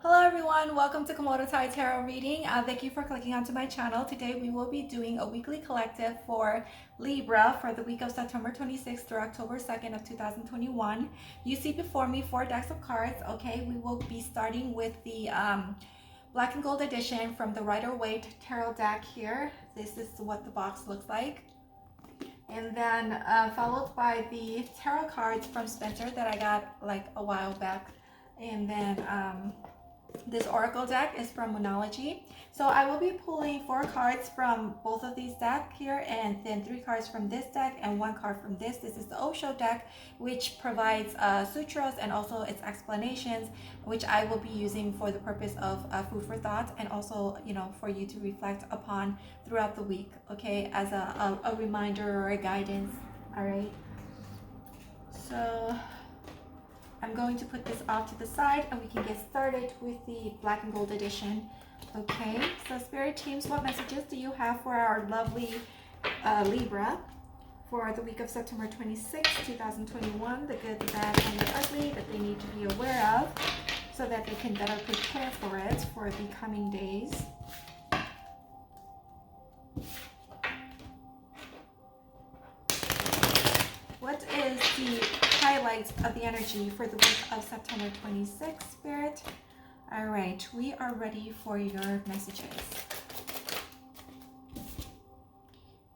Hello everyone, welcome to Komodo Tai Tarot reading. Thank you for clicking onto my channel. Today we will be doing a weekly collective for Libra for the week of September 26th through October 2nd of 2021. You see before me 4 decks of cards. Okay, we will be starting with the black and gold edition from the Rider-Waite tarot deck here. This is what the box looks like. And then followed by the tarot cards from Spencer that I got like a while back. And then this oracle deck is from Monology. So I will be pulling 4 cards from both of these decks here, and then 3 cards from this deck and 1 card from this. This is the Osho deck, which provides sutras and also its explanations, which I will be using for the purpose of food for thought, and also, you know, for you to reflect upon throughout the week, okay, as a reminder or a guidance. All right. So I'm going to put this off to the side and we can get started with the black and gold edition. Okay, so spirit teams, what messages do you have for our lovely Libra for the week of September 26, 2021? The good, the bad, and the ugly that they need to be aware of so that they can better prepare for it for the coming days. What is the highlights of the energy for the week of September 26th, Spirit? All right, we are ready for your messages.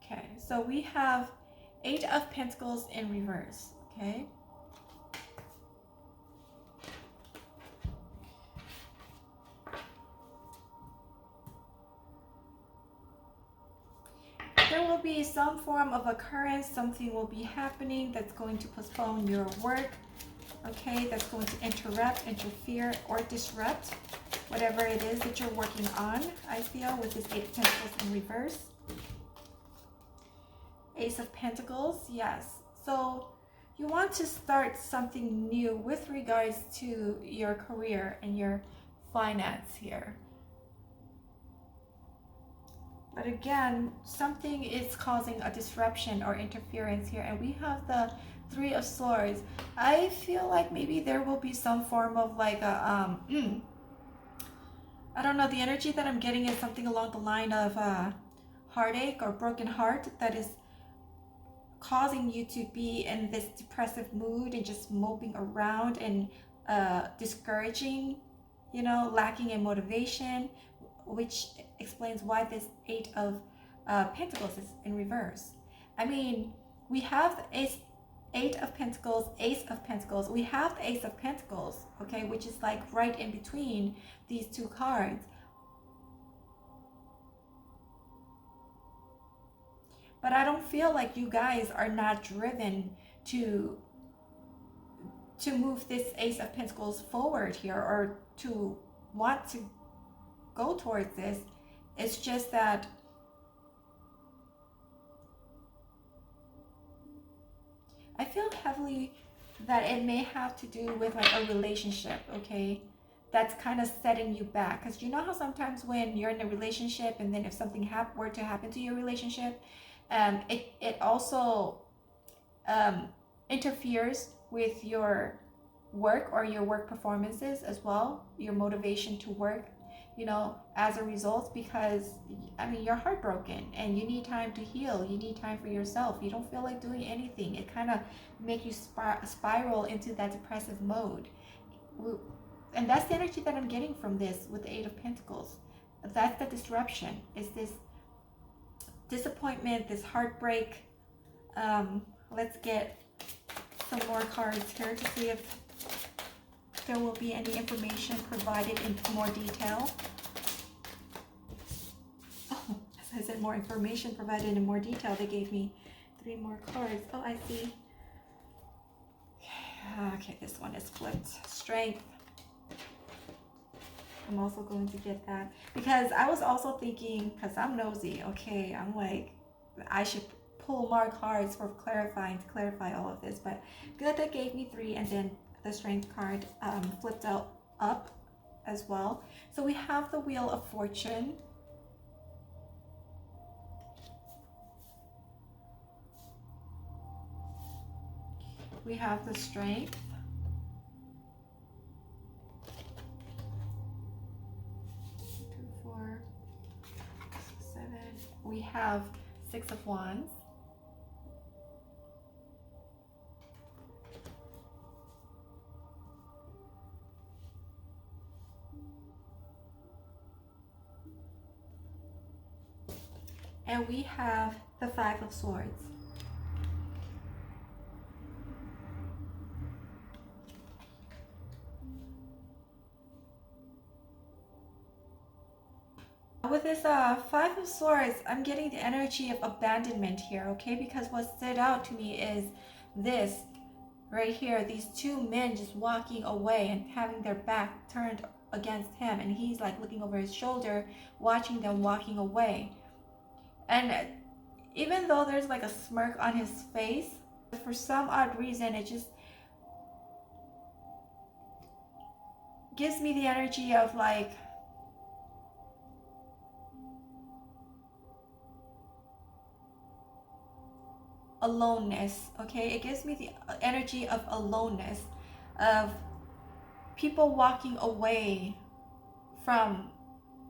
Okay, so we have 8 of Pentacles in reverse, okay? There will be some form of occurrence, something will be happening that's going to postpone your work, okay, that's going to interrupt, interfere, or disrupt whatever it is that you're working on, I feel, with this 8 of Pentacles in reverse. Ace of Pentacles, yes. So you want to start something new with regards to your career and your finance here. But again, something is causing a disruption or interference here. And we have the 3 of Swords. I feel like maybe there will be some form of like a, I don't know, the energy that I'm getting is something along the line of heartache or broken heart that is causing you to be in this depressive mood and just moping around and discouraging, you know, lacking in motivation, which explains why this 8 of Pentacles is in reverse. I mean, we have the 8 of Pentacles, Ace of Pentacles. We have the Ace of Pentacles, okay, which is like right in between these 2 cards. But I don't feel like you guys are not driven to move this Ace of Pentacles forward here, or to want to go towards this. It's just that I feel heavily that it may have to do with like a relationship, okay, that's kind of setting you back. Because you know how sometimes when you're in a relationship and then if something were to happen to your relationship, it also interferes with your work or your work performances as well, your motivation to work, you know, as a result, because I mean, you're heartbroken and you need time to heal. You need time for yourself. You don't feel like doing anything. It kind of makes you spiral into that depressive mode. And that's the energy that I'm getting from this with the 8 of Pentacles. That's the disruption. Is this disappointment, this heartbreak. Let's get some more cards here to see if there will be any information provided in more detail. Oh, as I said, more information provided in more detail. They gave me 3 more cards. Oh, I see. Okay, this one is flipped. Strength. I'm also going to get that because I was also thinking, because I'm nosy, okay, I'm like, I should pull more cards for clarifying, to clarify all of this. But good, that gave me 3, and then the Strength card flipped out up as well. So we have the Wheel of Fortune. We have the Strength. we have Six of Wands. And we have the Five of Swords. With this Five of Swords, I'm getting the energy of abandonment here, okay? Because what stood out to me is this right here, these two men just walking away and having their back turned against him, and he's like looking over his shoulder, watching them walking away. And even though there's like a smirk on his face, for some odd reason, it just gives me the energy of like aloneness, okay? It gives me the energy of aloneness, of people walking away from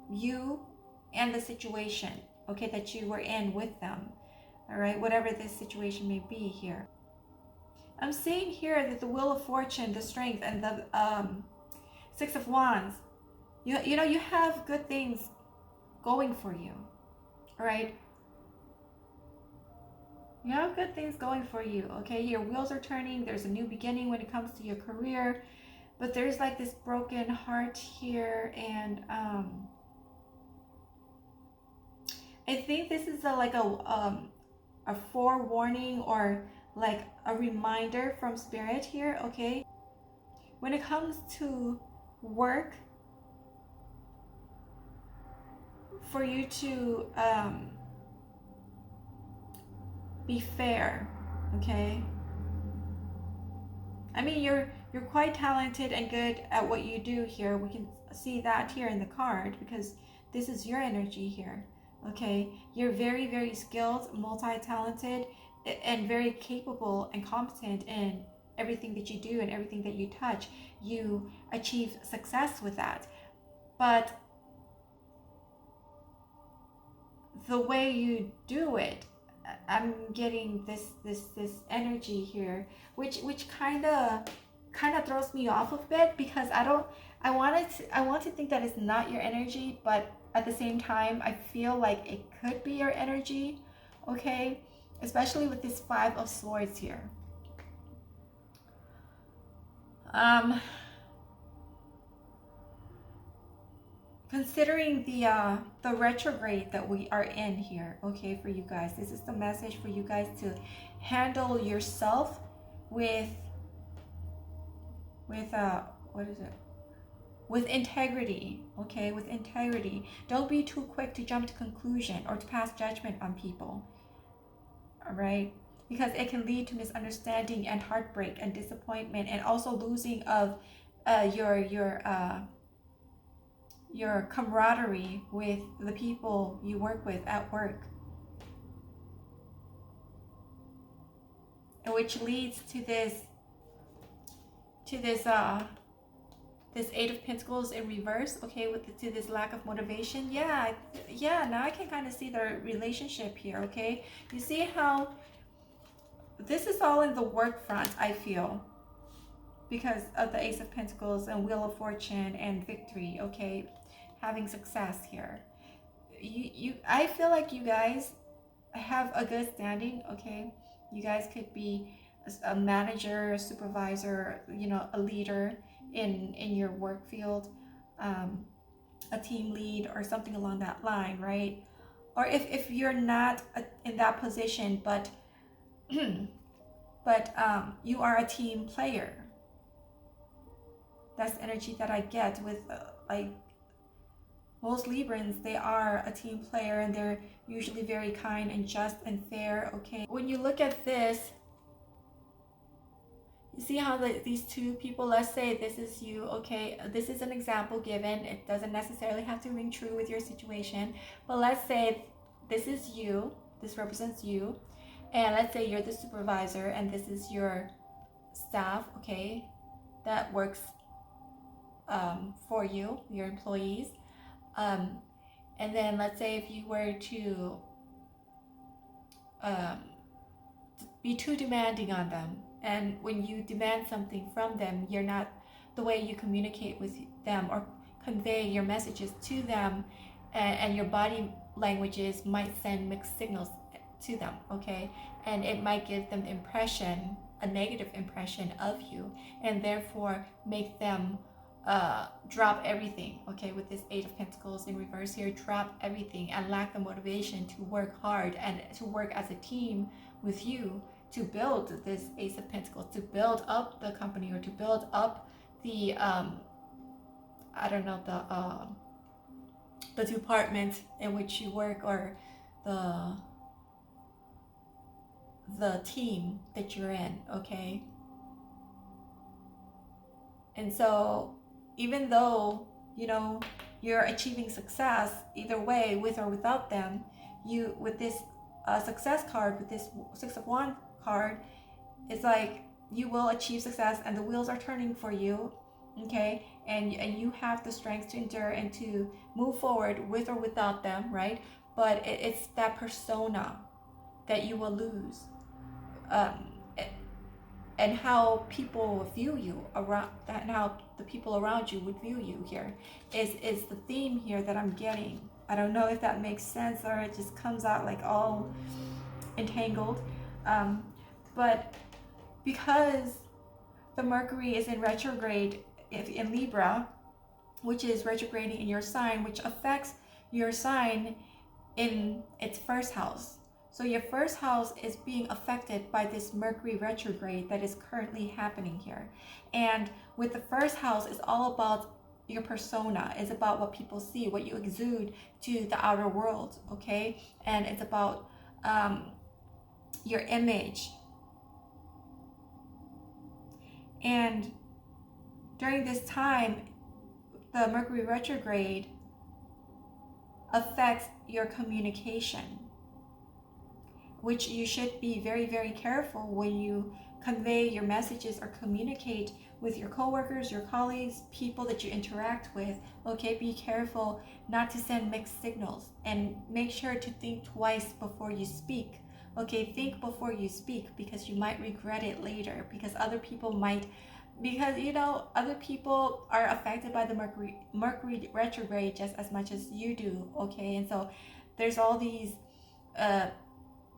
you and the situation, okay, that you were in with them, all right, whatever this situation may be here. I'm seeing here that the Wheel of Fortune, the Strength, and the Six of Wands, you know, you have good things going for you, all right? You have good things going for you, okay? Your wheels are turning. There's a new beginning when it comes to your career, but there's like this broken heart here, and I think this is like a forewarning or like a reminder from Spirit here, okay? When it comes to work, for you to be fair, okay? I mean, you're quite talented and good at what you do here. We can see that here in the card because this is your energy here, okay? You're very, very skilled, multi-talented, and very capable and competent in everything that you do and everything that you touch. You achieve success with that. But the way you do it, I'm getting this energy here, which kind of throws me off a bit, because I want to think that it's not your energy, but at the same time I feel like it could be your energy, okay? Especially with this Five of Swords here. Considering the retrograde that we are in here, okay, for you guys, this is the message for you guys to handle yourself with what is it? With integrity, okay? With integrity. Don't be too quick to jump to conclusion or to pass judgment on people, all right? Because it can lead to misunderstanding and heartbreak and disappointment, and also losing of your camaraderie with the people you work with at work, which leads to this Eight of Pentacles in reverse, okay, to this lack of motivation. Yeah, now I can kind of see the relationship here, okay? You see how this is all in the work front, I feel, because of the Ace of Pentacles and Wheel of Fortune and victory, okay? Having success here. I feel like you guys have a good standing, okay? You guys could be a manager, a supervisor, you know, a leader in your work field, a team lead or something along that line, right? Or if you're not in that position, but you are a team player. That's the energy that I get with like most Librans. They are a team player, and they're usually very kind and just and fair, okay? When you look at this, you see how these two people, let's say this is you, okay? This is an example given. It doesn't necessarily have to ring true with your situation, but let's say this is you, this represents you, and let's say you're the supervisor and this is your staff, okay, that works for you, your employees. And then let's say if you were to um, be too demanding on them. And when you demand something from them, you're not, the way you communicate with them or convey your messages to them, and your body languages might send mixed signals to them, okay? And it might give them the impression, a negative impression of you, and therefore make them drop everything, okay? With this Eight of Pentacles in reverse here, drop everything and lack the motivation to work hard and to work as a team with you to build this Ace of Pentacles, to build up the company, or to build up the I don't know, the department in which you work, or the team that you're in, okay? And so even though, you know, you're achieving success either way, with or without them, you, with this success card, with this Six of Wands card, it's like you will achieve success and the wheels are turning for you, okay? And you have the strength to endure and to move forward with or without them, right? But it's that persona that you will lose, and how people view you around, and how the people around you would view you here is the theme here that I'm getting. I don't know if that makes sense, or it just comes out like all entangled, but because the Mercury is in retrograde in Libra, which is retrograding in your sign, which affects your sign in its first house. So your first house is being affected by this Mercury retrograde that is currently happening here. And with the first house, it's all about your persona. It's about what people see, what you exude to the outer world, okay? And it's about your image. And during this time, the Mercury retrograde affects your communication, which you should be very, very careful when you convey your messages or communicate with your coworkers, your colleagues, people that you interact with, okay? Be careful not to send mixed signals, and make sure to think twice before you speak, okay? Think before you speak, because you might regret it later, because other people might, because, you know, other people are affected by the Mercury retrograde just as much as you do, okay? And so there's all these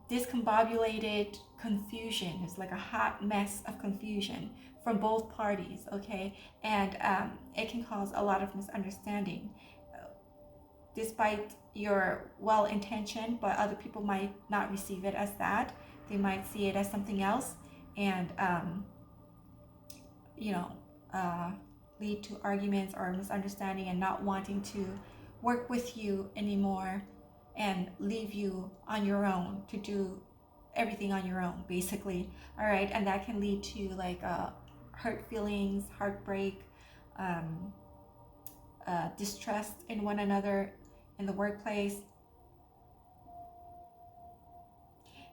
discombobulated confusion. It's like a hot mess of confusion from both parties, okay? And it can cause a lot of misunderstanding, despite your well-intentioned, but other people might not receive it as that. They might see it as something else, and you know, lead to arguments or misunderstanding, and not wanting to work with you anymore, and leave you on your own to do everything on your own, basically. All right, and that can lead to like hurt feelings, heartbreak, distrust in one another in the workplace,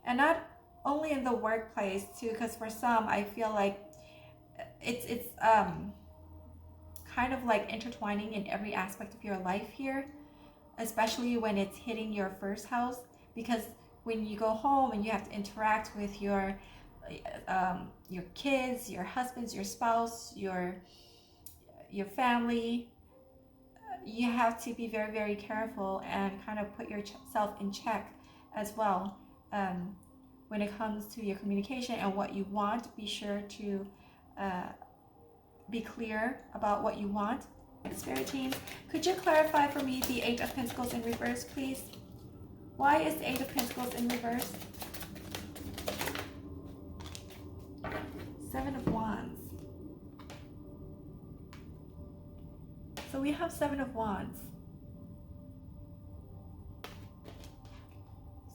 and not only in the workplace too, because for some, I feel like it's kind of like intertwining in every aspect of your life here, especially when it's hitting your first house, because when you go home and you have to interact with your kids, your husbands, your spouse, your family, you have to be very, very careful and kind of put yourself in check as well. When it comes to your communication and what you want, be sure to be clear about what you want. Spirit team, could you clarify for me the Eight of Pentacles in reverse, please? Why is the Eight of Pentacles in reverse? Seven of Wands. So we have Seven of Wands.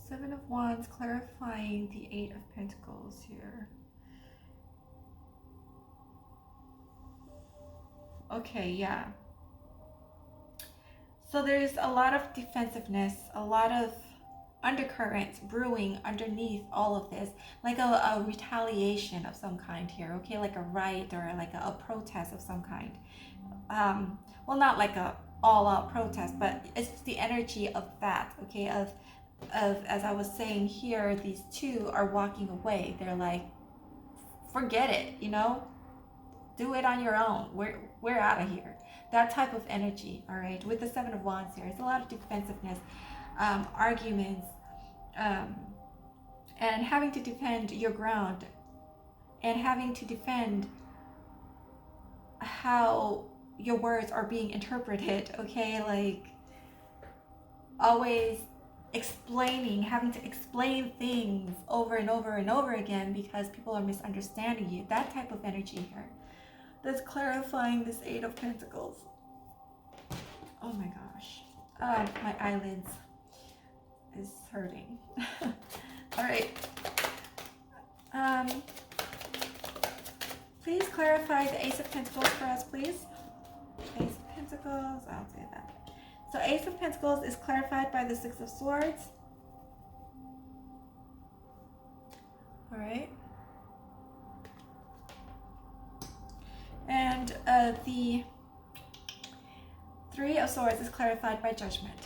Seven of Wands clarifying the Eight of Pentacles here. Okay, yeah. So there's a lot of defensiveness, a lot of undercurrents brewing underneath all of this, like a retaliation of some kind here, okay? Like a riot, or like a protest of some kind. Well, not like a all-out protest, but it's the energy of that, okay? Of as I was saying here, these two are walking away. They're like, forget it, you know, do it on your own. We're out of here. That type of energy, all right. With the Seven of Wands here, it's a lot of defensiveness, arguments, and having to defend your ground, and having to defend how your words are being interpreted. Okay, like always explaining, having to explain things over and over and over again because people are misunderstanding you. That type of energy here. That's clarifying this Eight of Pentacles. Oh my gosh. My eyelids is hurting. All right. Please clarify the Ace of Pentacles for us, please. Ace of Pentacles, I'll say that. So Ace of Pentacles is clarified by the Six of Swords. All right. And the Three of Swords is clarified by Judgment.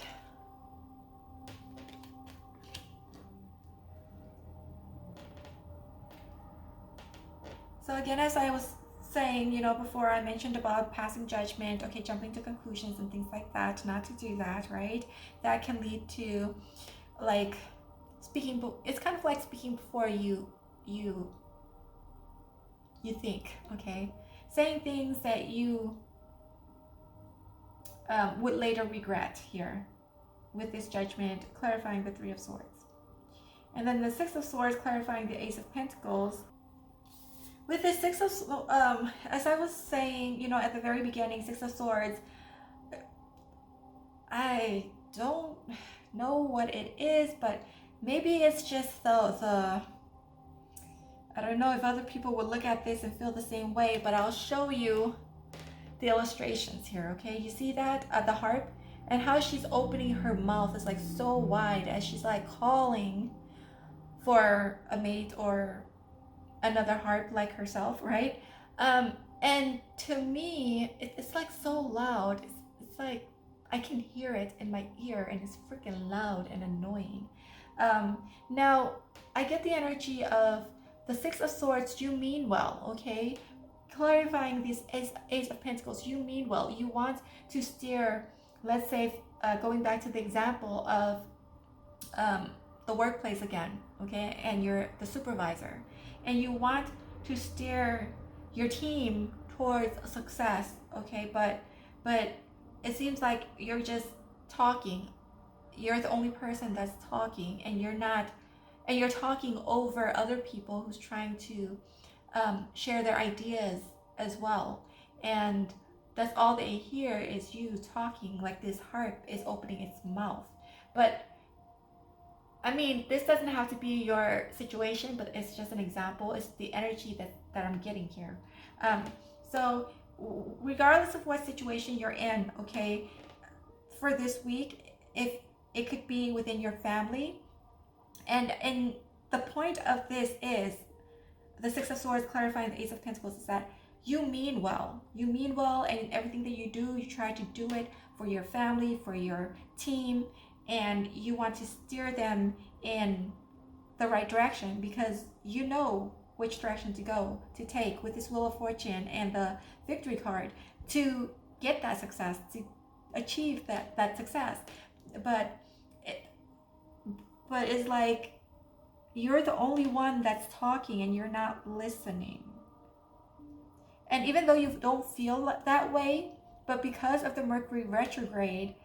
So again, as I was saying, you know, before, I mentioned about passing judgment, okay, jumping to conclusions and things like that, not to do that, right? That can lead to like speaking, it's kind of like speaking before you think, okay? Saying things that you would later regret here with this judgment, clarifying the Three of Swords. And then the Six of Swords clarifying the Ace of Pentacles. With the Six of, as I was saying, you know, at the very beginning, Six of Swords, I don't know what it is, but maybe it's just the I don't know if other people would look at this and feel the same way, but I'll show you the illustrations here, okay? You see that at the harp, and how she's opening her mouth is like so wide as she's like calling for a mate or another harp like herself, right? And to me, it's like so loud. It's like I can hear it in my ear, and it's freaking loud and annoying. Now, I get the energy of the Six of Swords. You mean well, okay? Clarifying this Ace of Pentacles, you mean well. You want to steer, let's say, going back to the example of the workplace again, okay? And you're the supervisor, and you want to steer your team towards success, okay? But it seems like you're just talking. You're the only person that's talking, and you're talking over other people who's trying to share their ideas as well. And that's all they hear is you talking, like this harp is opening its mouth. But I mean, this doesn't have to be your situation, but it's just an example. It's the energy that I'm getting here. So regardless of what situation you're in, okay, for this week, if it could be within your family, and the point of this is the Six of Swords clarifying the Ace of Pentacles is that you mean well. You mean well, and everything that you do, you try to do it for your family, for your team, and you want to steer them in the right direction because you know which direction to go, to take with this Wheel of Fortune and the Victory card to get that success, to achieve that success. But it's like you're the only one that's talking and you're not listening. And even though you don't feel that way, but because of the Mercury retrograde,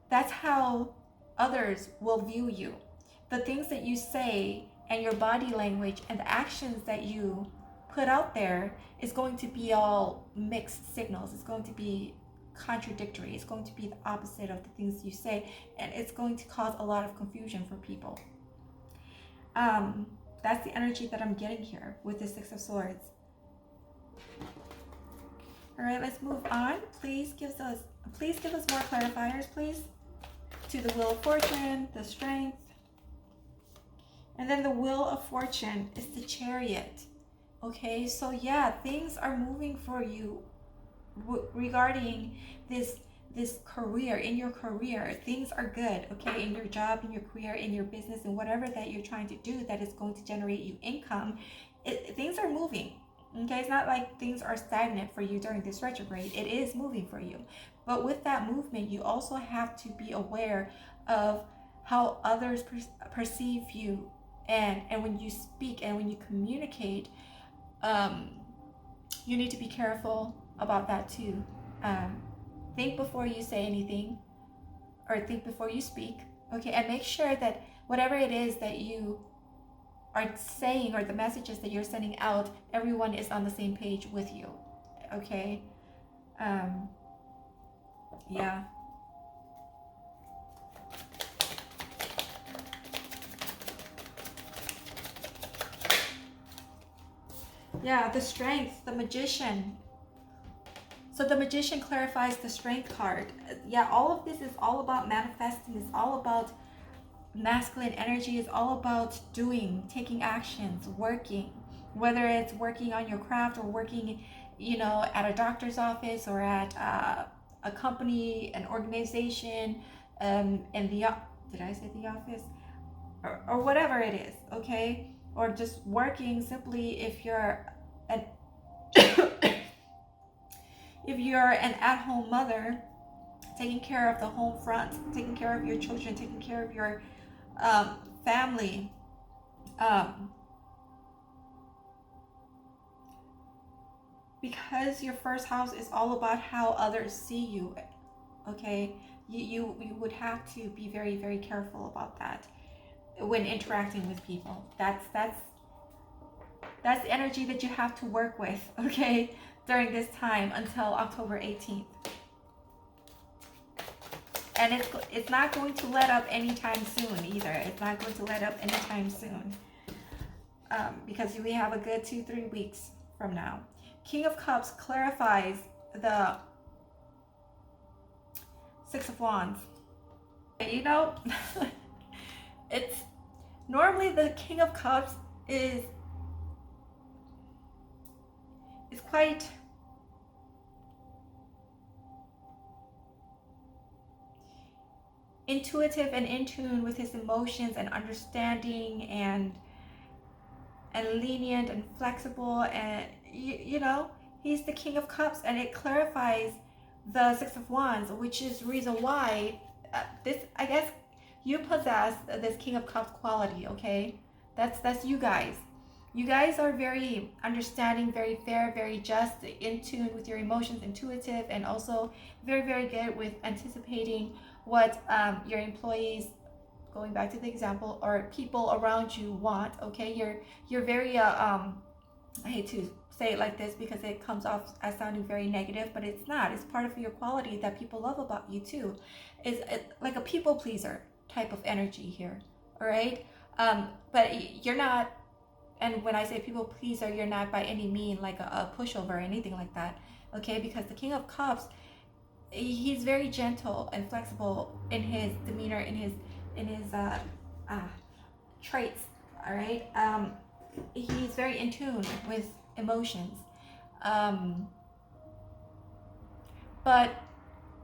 that's how others will view you. The things that you say and your body language and the actions that you put out there is going to be all mixed signals. It's going to be contradictory. It's going to be the opposite of the things you say, and it's going to cause a lot of confusion for people. That's the energy that I'm getting here with the Six of Swords. All right, let's move on. Please give us more clarifiers, please. To the Wheel of Fortune, the Strength, and then the Wheel of Fortune is the Chariot. Okay, so yeah, things are moving for you regarding this this career, in your career, things are good, okay? In your job, in your career, in your business, and whatever that you're trying to do that is going to generate you income, things are moving, okay? It's not like things are stagnant for you during this retrograde. It is moving for you. But with that movement, you also have to be aware of how others perceive you, and when you speak and when you communicate, you need to be careful about that too. Think before you say anything, or think before you speak, okay? And make sure that whatever it is that you are saying, or the messages that you're sending out, everyone is on the same page with you, okay? Yeah. Yeah, the Strength, the Magician. So the Magician clarifies the Strength card. Yeah, all of this is all about manifesting. It's all about masculine energy. It's all about doing, taking actions, working. Whether it's working on your craft, or working, at a doctor's office, or at a company, an organization, in the, did I say the office? Or whatever it is, okay? Or just working simply if you're an if you're an at-home mother, taking care of the home front, taking care of your children, taking care of your family, because your first house is all about how others see you, okay? You would have to be very, very careful about that when interacting with people. That's the energy that you have to work with, okay, during this time until October 18th. And it's not going to let up anytime soon either. It's not going to let up anytime soon, because we have a good 2-3 weeks from now. King of Cups clarifies the Six of Wands. It's normally the King of Cups is quite intuitive and in tune with his emotions, and understanding, and lenient and flexible, and he's the King of Cups, and it clarifies the Six of Wands, which is reason why I guess you possess this King of Cups quality, okay? That's you guys. You guys are very understanding, very fair, very just, in tune with your emotions, intuitive, and also very, very good with anticipating what your employees, going back to the example, or people around you want, okay? You're very, I hate to say it like this because it comes off as sounding very negative, but it's not. It's part of your quality that people love about you too. It's like a people pleaser type of energy here, all right? But you're not, and when I say people pleaser, you're not by any means like a pushover or anything like that, okay? Because the King of Cups, he's very gentle and flexible in his demeanor, in his traits, all right? He's very in tune with emotions, but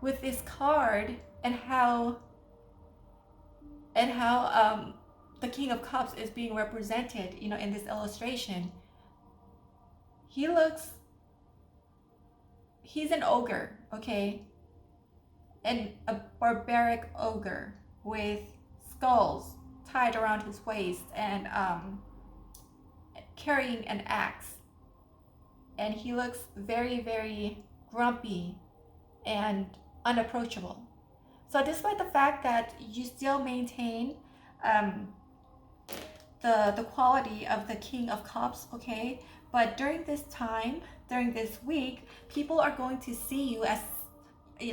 with this card and how the King of Cups is being represented, in this illustration, he's an ogre, okay? And a barbaric ogre with skulls tied around his waist, and carrying an axe. And he looks very, very grumpy and unapproachable. So despite the fact that you still maintain the quality of the King of Cups, okay, but during this time, during this week, people are going to see you as,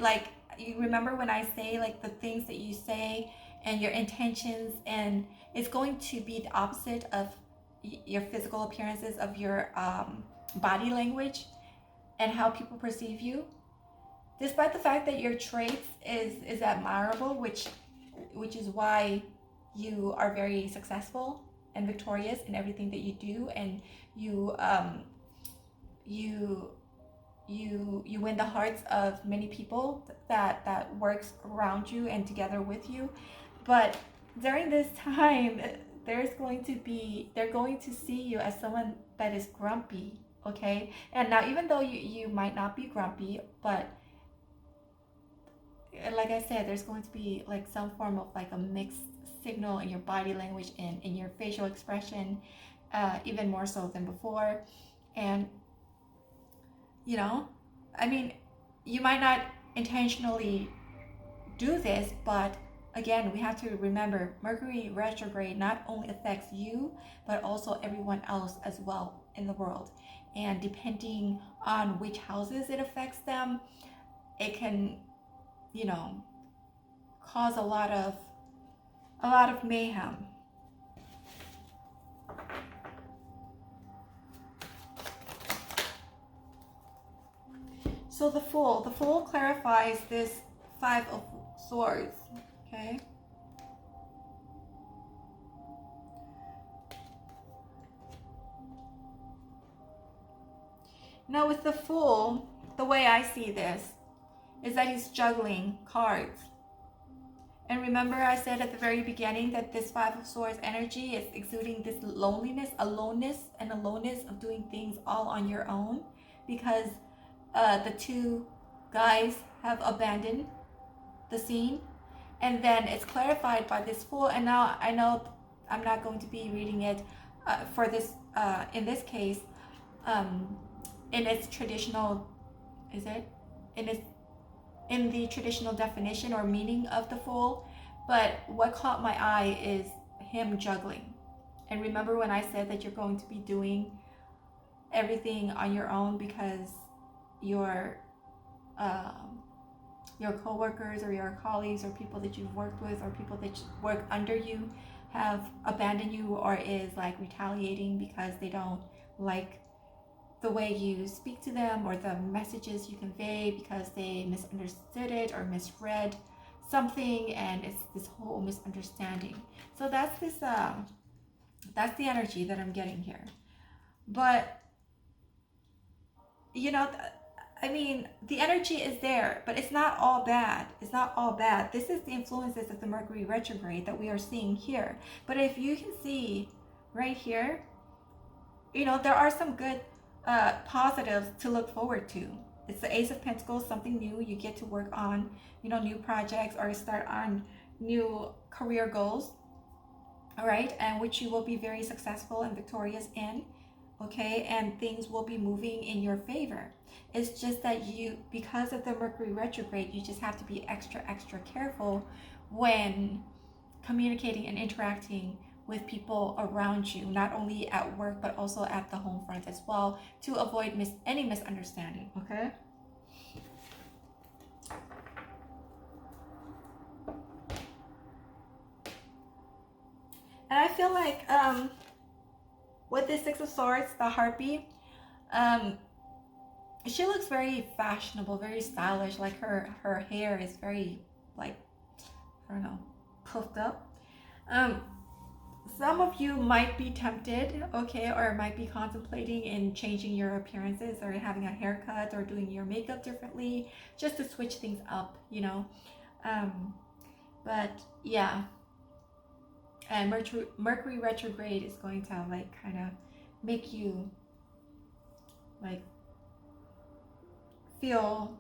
like, you remember when I say, like, the things that you say and your intentions, and it's going to be the opposite of your physical appearances, of your body language and how people perceive you. Despite the fact that your traits is admirable, which is why you are very successful and victorious in everything that you do, and you you win the hearts of many people that works around you and together with you. But during this time, they're going to see you as someone that is grumpy. Okay, and now even though you might not be grumpy, but like I said, there's going to be like some form of like a mixed signal in your body language and in your facial expression, even more so than before. And you know, I mean, you might not intentionally do this, but again, we have to remember Mercury retrograde not only affects you, but also everyone else as well in the world. And depending on which houses it affects them, it can, you know, cause a lot of mayhem. So the Fool clarifies this Five of Swords, okay? Now with the Fool, the way I see this is that he's juggling cards. And remember I said at the very beginning that this Five of Swords energy is exuding this loneliness, aloneness of doing things all on your own, because the two guys have abandoned the scene. And then it's clarified by this Fool. And now I know I'm not going to be reading it for this in this case in its traditional, is it in the traditional definition or meaning of the Fool. But what caught my eye is him juggling. And remember when I said that you're going to be doing everything on your own because your coworkers or your colleagues or people that you've worked with or people that work under you have abandoned you, or is like retaliating because they don't like the way you speak to them or the messages you convey, because they misunderstood it or misread something, and it's this whole misunderstanding. So that's this that's the energy that I'm getting here. But you know, I mean, the energy is there, but it's not all bad. It's not all bad. This is the influences of the Mercury retrograde that we are seeing here. But if you can see right here, you know, there are some good positives to look forward to. It's the Ace of Pentacles, something new. You get to work on, you know, new projects or start on new career goals, all right, and which you will be very successful and victorious in, okay, and things will be moving in your favor. It's just that you, because of the Mercury retrograde, you just have to be extra careful when communicating and interacting with people around you, not only at work but also at the home front as well, to avoid any misunderstanding, okay? And I feel like with the Six of Swords, the Harpy, she looks very fashionable, very stylish. Like her hair is very, like, I don't know, puffed up. Some of you might be tempted, okay, or might be contemplating in changing your appearances or having a haircut or doing your makeup differently, just to switch things up, you know. But yeah, and Mercury retrograde is going to like kind of make you like feel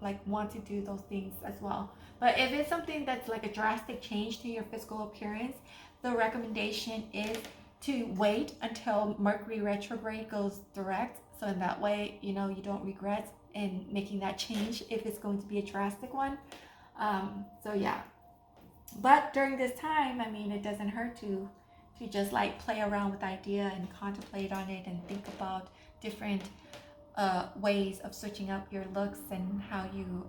like want to do those things as well. But if it's something that's like a drastic change to your physical appearance, the recommendation is to wait until Mercury retrograde goes direct, so in that way, you know, you don't regret in making that change if it's going to be a drastic one. So yeah, but during this time, I mean, it doesn't hurt to just like play around with the idea and contemplate on it and think about different ways of switching up your looks and how you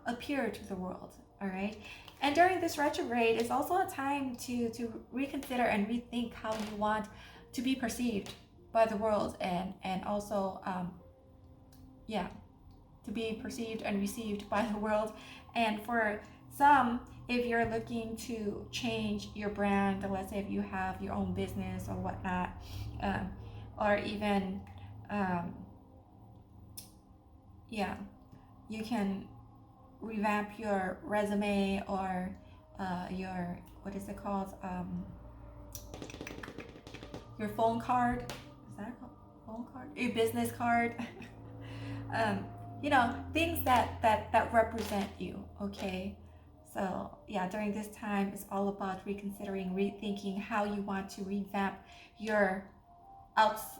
appear to the world, all right? And during this retrograde is also a time to reconsider and rethink how you want to be perceived by the world, and also yeah, to be perceived and received by the world. And for some, if you're looking to change your brand, let's say if you have your own business or whatnot, or even yeah, you can revamp your resume or your, what is it called? Your phone card. Is that called phone card? Your business card. um, you know, things that represent you. Okay. So yeah, during this time, it's all about reconsidering, rethinking how you want to revamp your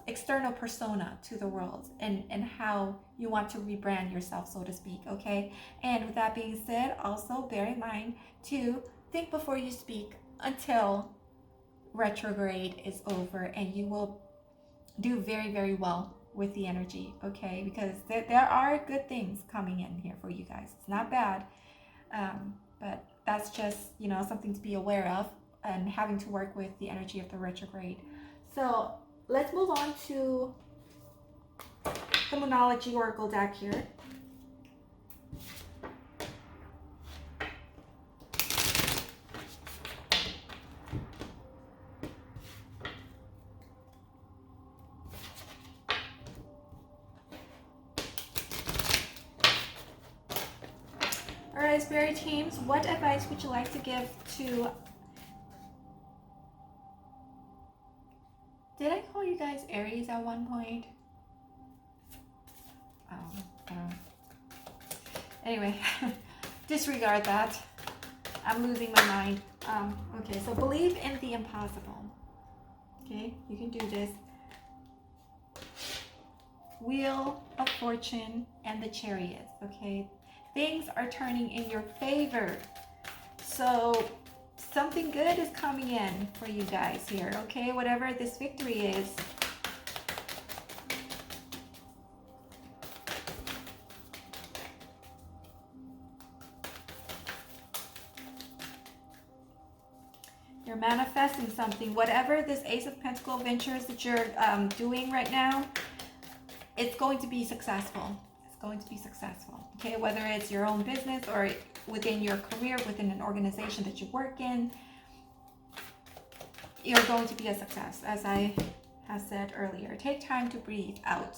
external persona to the world, and how you want to rebrand yourself, so to speak. Okay. And with that being said, also bear in mind to think before you speak until retrograde is over, and you will do very, very well with the energy. Okay. Because there are good things coming in here for you guys. It's not bad. But that's just, you know, something to be aware of, and having to work with the energy of the retrograde. So let's move on to the Moonology Oracle deck here. All right, Spirit teams, what advice would you like to give to... Did I call you guys Aries at one point? Anyway, disregard that. I'm losing my mind. Okay, so believe in the impossible. Okay, you can do this. Wheel of Fortune and the Chariot. Okay, things are turning in your favor. So something good is coming in for you guys here. Okay, whatever this victory is. You're manifesting something. Whatever this Ace of Pentacles ventures that you're doing right now, it's going to be successful. It's going to be successful. Okay, whether it's your own business or within your career, within an organization that you work in, you're going to be a success. As I have said earlier, take time to breathe out.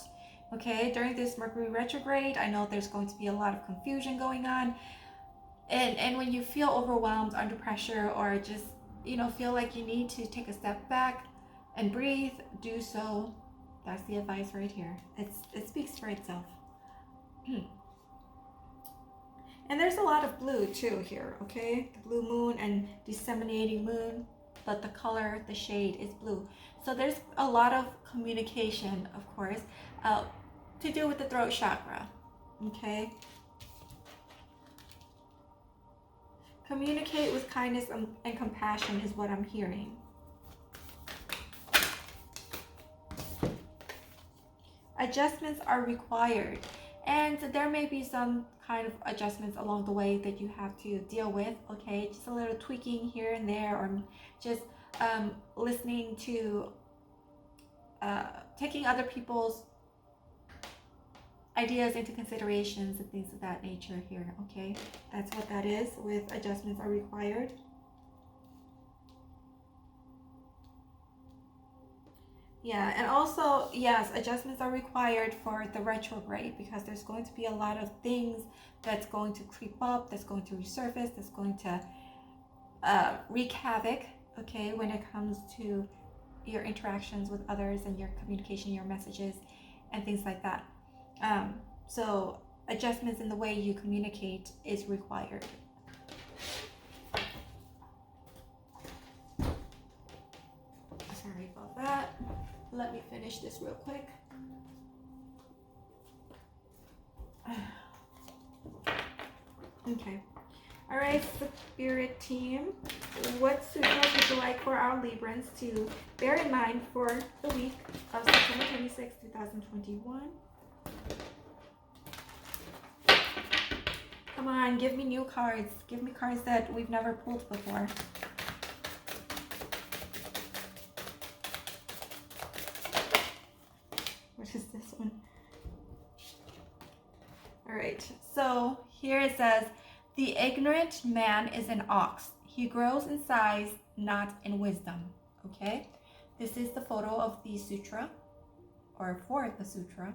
Okay, during this Mercury retrograde, I know there's going to be a lot of confusion going on. And when you feel overwhelmed, under pressure, or just, you know, feel like you need to take a step back and breathe, do so. That's the advice right here. It speaks for itself. And there's a lot of blue too here, okay? The blue moon and disseminating moon, but the color, the shade is blue. So there's a lot of communication, of course, to do with the throat chakra, okay? Communicate with kindness and compassion is what I'm hearing. Adjustments are required, and there may be some kind of adjustments along the way that you have to deal with. Okay, just a little tweaking here and there, or just listening to taking other people's ideas into considerations and things of that nature here. Okay, that's what that is with adjustments are required. Yeah, and also, yes, adjustments are required for the retrograde, because there's going to be a lot of things that's going to creep up, that's going to resurface, that's going to wreak havoc, okay, when it comes to your interactions with others and your communication, your messages, and things like that. So adjustments in the way you communicate is required. Sorry about that. Let me finish this real quick. Okay. All right, Spirit team, what sutras would you like for our Librans to bear in mind for the week of September 26, 2021? Come on, give me new cards. Give me cards that we've never pulled before. What is this one? All right, so here it says, the ignorant man is an ox. He grows in size, not in wisdom. Okay, this is the photo of the sutra, or for the sutra.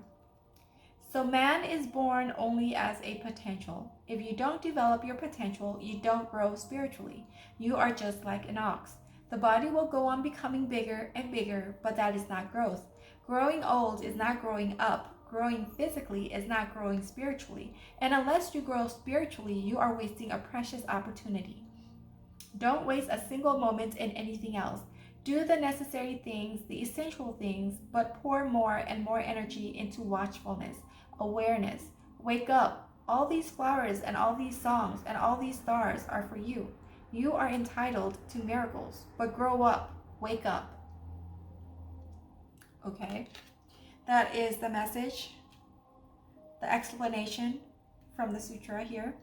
So man is born only as a potential. If you don't develop your potential, you don't grow spiritually. You are just like an ox. The body will go on becoming bigger and bigger, but that is not growth. Growing old is not growing up. Growing physically is not growing spiritually. And unless you grow spiritually, you are wasting a precious opportunity. Don't waste a single moment in anything else. Do the necessary things, the essential things, but pour more and more energy into watchfulness, awareness. Wake up. All these flowers and all these songs and all these stars are for you. You are entitled to miracles, but grow up. Wake up. Okay, that is the message, the explanation from the sutra here.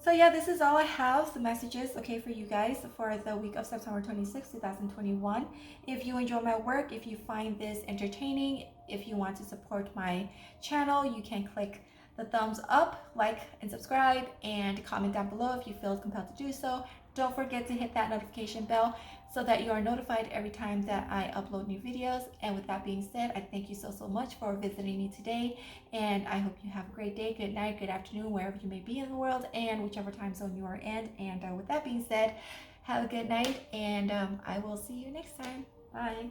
So yeah, this is all I have, the messages, okay, for you guys for the week of September 26, 2021. If you enjoy my work, if you find this entertaining, if you want to support my channel, you can click the thumbs up, like and subscribe, and comment down below if you feel compelled to do so. Don't forget to hit that notification bell so that you are notified every time that I upload new videos. And with that being said, I thank you so much for visiting me today, and I hope you have a great day, good night, good afternoon, wherever you may be in the world, and whichever time zone you are in. And with that being said, have a good night, and I will see you next time. Bye.